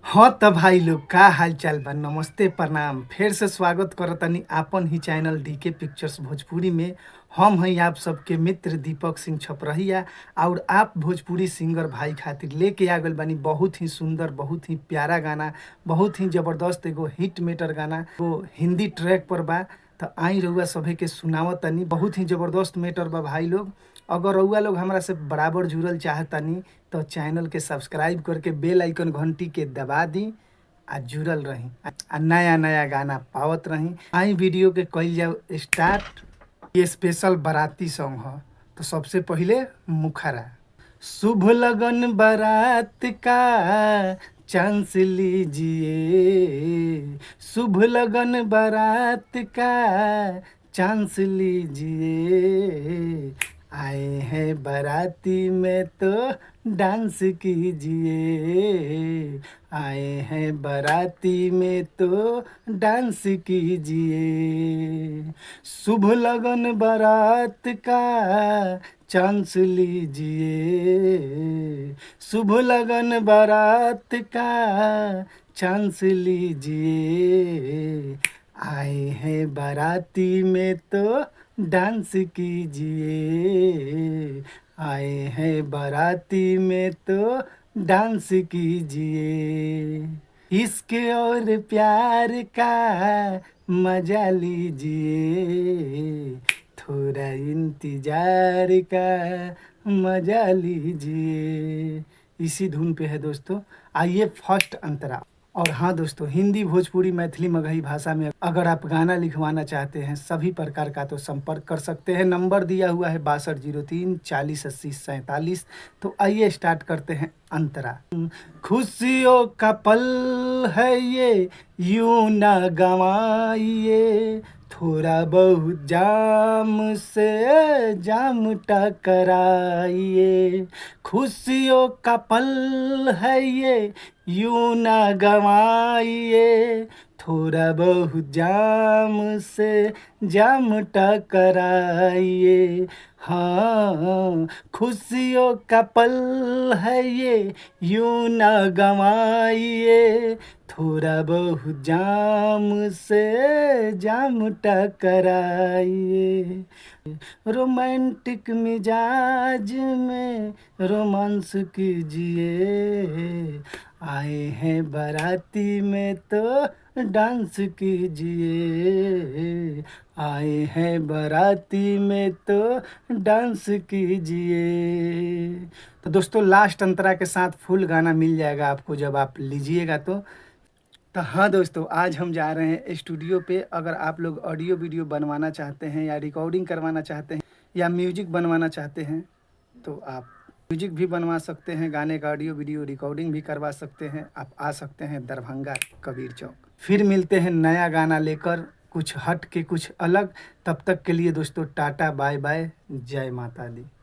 हाँ त भाई लोग का हाल चाल बा। नमस्ते प्रणाम। फिर से स्वागत करतनी आपन ही चैनल डीके पिक्चर्स भोजपुरी में। हम हैं आप सबके मित्र दीपक सिंह छपरहिया और आप भोजपुरी सिंगर भाई खातिर लेके आ गइल बानी बहुत ही सुंदर, बहुत ही प्यारा गाना, बहुत ही जबरदस्त एगो हिट मेटर गाना वो हिंदी ट्रैक पर बा। तो आई रउआ सभे के सुनावत तनी। बहुत ही जबरदस्त मेटर बा भाई लोग। अगर रउआ लोग हमरा से बराबर जुड़ल चाहतनी तो चैनल के सब्सक्राइब करके बेल आइकन घंटी के दबा दी आ जुड़ल रही आ नया नया गाना पावत रही। आई वीडियो के कइल जाओ स्टार्ट। ये स्पेशल बाराती सॉन्ग है। तो सबसे पहले मुखरा। शुभ लगन बारात का चांस लीजिए, शुभ लगन बारात का चांस लीजिए, आए हैं बाराती में तो डांस कीजिए, आए हैं बाराती में तो डांस कीजिए, शुभ लगन बारात का चांस लीजिए, शुभ लगन बारात का चांस लीजिए, आए हैं बाराती में तो डांस कीजिए, आए हैं बाराती में तो डांस कीजिए, इश्क और प्यार का मजा लीजिए, थोड़ा इंतजार का मजा लीजिए। इसी धुन पे है दोस्तों। आइए फर्स्ट अंतरा। और हाँ दोस्तों, हिंदी, भोजपुरी, मैथिली, मगही भाषा में अगर आप गाना लिखवाना चाहते हैं सभी प्रकार का तो संपर्क कर सकते हैं। नंबर दिया हुआ है 6203 40 80 47। तो आइए स्टार्ट करते हैं अंतरा। खुशियों का पल है ये, यूं ना गवाइए, थोड़ा बहुत जाम से जाम टकराइए, खुशियों का पल है ये, यूं ना गवाइए, थोड़ा बहुत जाम से जाम टकराइए, हाँ खुशियों का पल है ये, यूं ना गवाइए, थोड़ा बहुत जाम से जाम टकराइए, रोमांटिक मिजाज में रोमांस कीजिए, आए हैं बाराती में तो डांस कीजिए, आए हैं बाराती में तो डांस कीजिए। तो दोस्तों लास्ट अंतरा के साथ फुल गाना मिल जाएगा आपको जब आप लीजिएगा तो हाँ दोस्तों, आज हम जा रहे हैं स्टूडियो पे। अगर आप लोग ऑडियो वीडियो बनवाना चाहते हैं या रिकॉर्डिंग करवाना चाहते हैं या म्यूजिक बनवाना चाहते हैं तो आप म्यूजिक भी बनवा सकते हैं, गाने का ऑडियो वीडियो रिकॉर्डिंग भी करवा सकते हैं। आप आ सकते हैं दरभंगा कबीर चौक। फिर मिलते हैं नया गाना लेकर, कुछ हट के कुछ अलग। तब तक के लिए दोस्तों टाटा बाय बाय, जय माता दी।